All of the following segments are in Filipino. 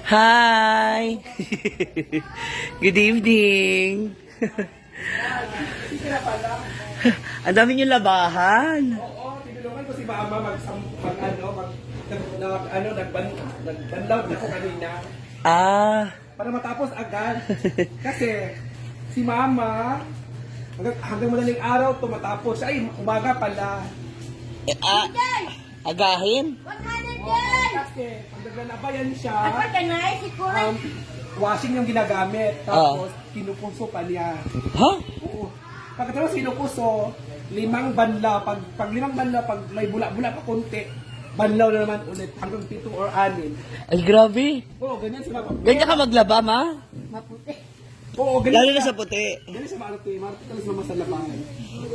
Hi! Good evening! Ang dami niyong labahan. Oo, tinulungan ko si Mama nagbanlaw na ko kanina. Ah, Para matapos agad. Kasi si Mama, hanggang madaling araw tumatapos. Ay, umaga pala. agahin? Kasi pag naglalabayan siya, Apa kanay si Kuray? washing yung ginagamit. Tapos, pinupuso pa niya. Ha? Oo. Pagkatapos pinupuso, 5 banlaw. Pag 5 banlaw, pag may bula-bula pa konti, banlaw na naman ulit hanggang 7 or 6. Ay, grabe. Oo, ganyan si Mama. Ganyan ka maglaba, ma? Maputi. Oo, Lalo ganyan na sa puti. Ganyan siya Marte. Marte talaga Mama sa labahan.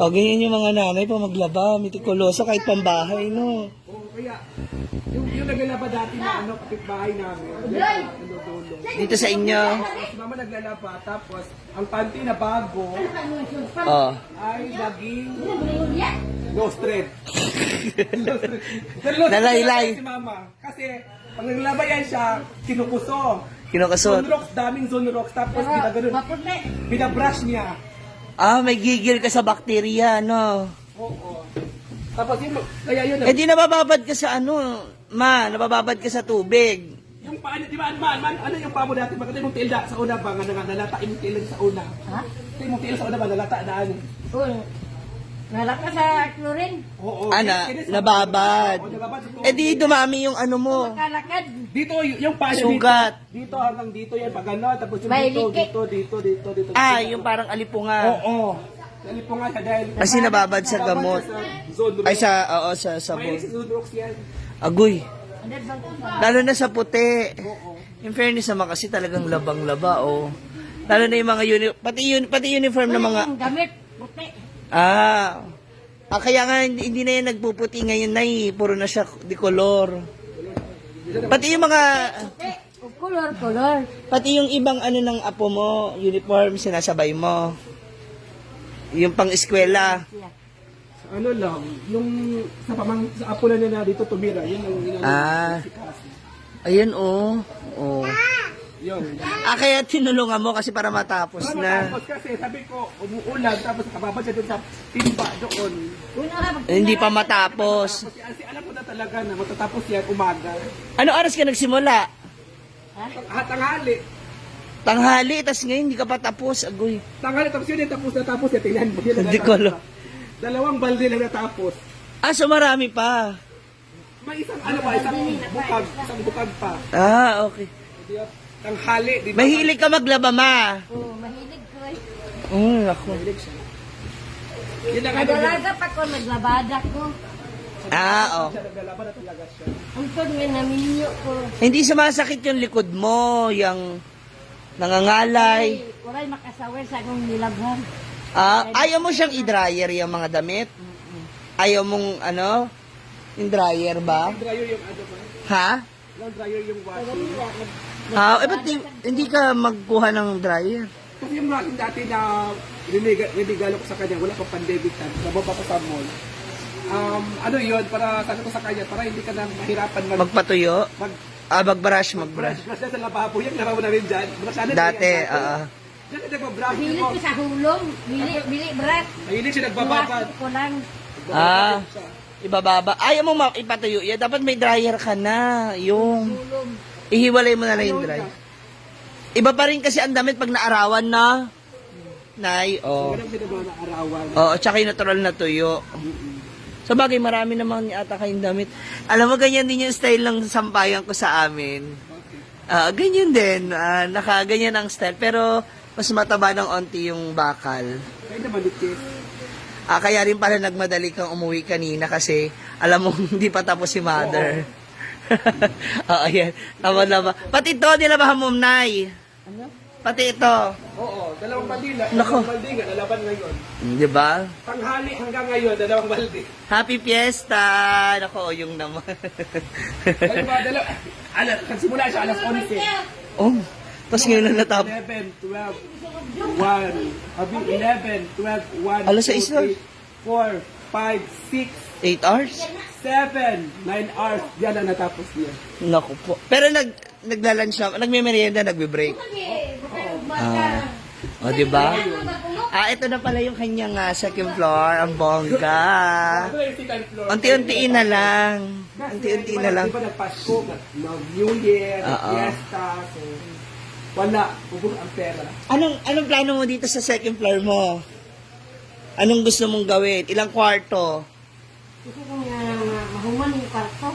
O, ganyan yung mga nanay pa maglaba. Mitikuloso kahit pambahay, no? Oo, kaya yung naglalaba dati na kapitbahay namin. Dulo. Dito sa inyo. Si Mama naglalaba, tapos ang panty na bago Oh. ay naging low thread. Low thread Nalaylay. si Mama. Kasi pag naglalaba yan siya, kinukuso. Kinukasot. Sunrocks, daming sunrocks. Tapos ginagano'n, Maputi. binabrush niya. Ah, may gigil ka sa bakterya, no? Oo. Tapos yun, kaya yun. Eh di nabababad ka sa ano, ma, nabababad ka sa tubig. Yung paano, di ba, ano yung pamo dati? Bakit yung tilda sa una ba? Nga nalata yung tilda sa una. Ha? Ito yung tilda sa una ba? Nalata na ano? Oo. Nalaka sa chlorine. Oo. Nababad. Oo, nababad. Eh di dumami yung ano mo. Makalakad. Dito, yung paano Sugat. Dito hanggang dito yan. Pag ano, tapos yung May dito, liki. dito. Ah, yung parang alipunga. Oo. Dali po nga siya dahil. Kasi nababad sa gamot. Ay sa, oo, sa May sabon. si Zudrox yan. Agoy. Ano bang Lalo na sa puti. Oo. In fairness naman kasi talagang labang-laba, oh. Lalo na yung mga pati uniform ng mga, Ang gamit. Puti. kaya nga hindi na yan nagpuputi ngayon na puro na siya dikolor. Pati yung mga, Puti. O, color. pati yung ibang ano ng apo mo, uniform, sinasabay mo. Yung pang-eskwela. Siya. Ano lang, yung sa apo na niya na dito tumira, yun yung si Cassie. Ayun, oh. Oh. Yun. Kaya tinulungan mo kasi para matapos na. Tapos kasi sabi ko, umuulan, tapos nakababa siya doon sa timba doon. Una ka Hindi pa matapos. Kasi alam ko na talaga na matatapos yan umaga. Ano oras ka nagsimula? Tanghali. Tanghali, tas ngayon hindi ka pa tapos. Agoy. Tanghali, tapos yun, tapos yan. Tingnan mo. Yun, Hindi ko alam. 2 balde lang natapos. So marami pa. May isang isang bukag pa. Okay. Tanghali. Di ba? Mahilig ka maglaba, ma. Oo, mahilig ko eh. Ako. Mahilig siya. Yun lang ano yun. Kadalaga pa ko naglabada ko. Oh. Siya naglalaban na talaga siya. Ang tod nga naminyo ko. Hindi sumasakit yung likod mo, yung nangangalay. Kuray makasawir sa akong nilabhan. Ayaw mo siyang i-dryer yung mga damit? Ayaw mong ano? Yung dryer ba? Long dryer yung ano ba? Ha? Long dryer yung washing. Ba't hindi ka magkuha ng dryer? Kasi yung washing dati na rinigalo ko sa kanya, wala pang pandemic time. Nababa ko sa mall. Ano yun, para sabi ko sa kanya, para hindi ka na mahirapan Magpatuyo? Magbrush. brush na sa lababo. Yung lababo namin dyan. Dati, Diyan ka nagbabrush. Mahilig ko sa hulong. Bili brat. Mahilig siya nagbababad. Buwasan ko lang. Ibababa. Ayaw mo ipatuyo yan. Dapat may dryer ka na. Yung Hulong. ihiwalay mo na lang yung dryer. Iba pa rin kasi ang damit pag naarawan na. Nay, Walang pinagawa na arawan. tsaka yung natural na tuyo. Sa bagay, marami naman ata kayong damit. Alam mo, ganyan din yung style ng sampayan ko sa amin. Ganyan din. Nakaganyan ang style. Pero, mas mataba ng onti yung bakal. Kaya naman dito. Kaya rin pala nagmadali kang umuwi kanina kasi alam mo, hindi pa tapos si mother. Ayan. Tama na ba? Pati ito, nilabahan mo, Nay. Ano? Pati ito. Oo, 2 balde na. Nako. 2 balde nga, nalaban ngayon. Di ba? Tanghali hanggang ngayon, 2 balde. Happy Fiesta! Nako, yung naman. Nagsimula siya alas 11. Tapos ngayon na natapos. 11, 12, 1, 11, 12, 1, Alas 6 na. 4, 5, 6, 8 hours? 9 hours. Yan ang natapos niya. Naku po. Pero nagla-lunch na, nagme-merienda, nagbe-break. O, di ba? Ito na pala yung kanyang second floor, ang bongga. Ito yung second floor. Unti-untiin na lang. Unti-untiin na lang. Di ba nagpasko, New Year, Oo. fiesta, so wala, ubos ang pera. Anong plano mo dito sa second floor mo? Anong gusto mong gawin? Ilang kwarto? Gusto ko nga mahuman yung karto.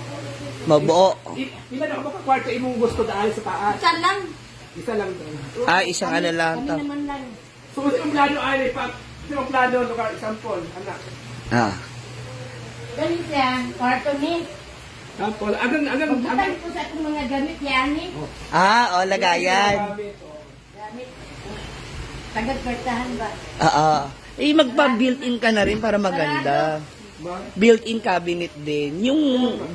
Mabuo. Ilan ako baka kwarto imong gusto dahil sa taas? Isa lang. Isa lang doon. Isang ano lang. Kami naman lang. So, yung plano ay, yung plano, lugar, example, anak. Ganito yan, kwarto ni. Example, agang, Pagbutan ko sa itong mga gamit yan ni. Lagayan. Gamit. Tagad-kwartahan ba? Magpa-built-in ka na rin para maganda. Built-in cabinet din. Yung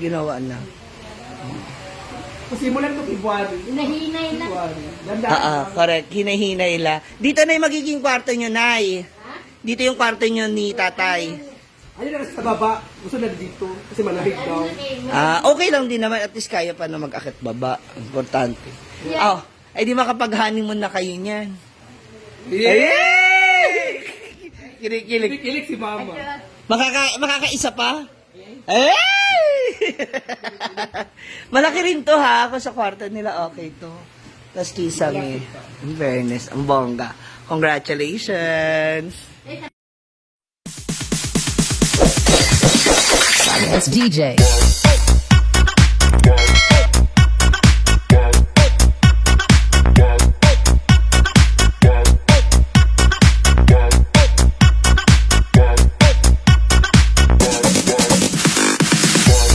ginawa na. Kasi mo lang itong February. Hinahinay lang. Correct. Hinahinay la. Dito na yung magiging kwarto nyo, Nay. Dito yung kwarto nyo ni Tatay. Ayun na sa baba, gusto na dito. Kasi malamig daw. Okay lang din naman. At least kaya pa na mag-akit baba. Importante. Di makapag-honeymoon na kayo niyan. Kilig-kilig. Kilik si mama. Makakaisa pa? Malaki rin to ha. Kung sa kwarto nila, okay to. Tapos kisame. In fairness, ang bongga. Congratulations! Silence DJ.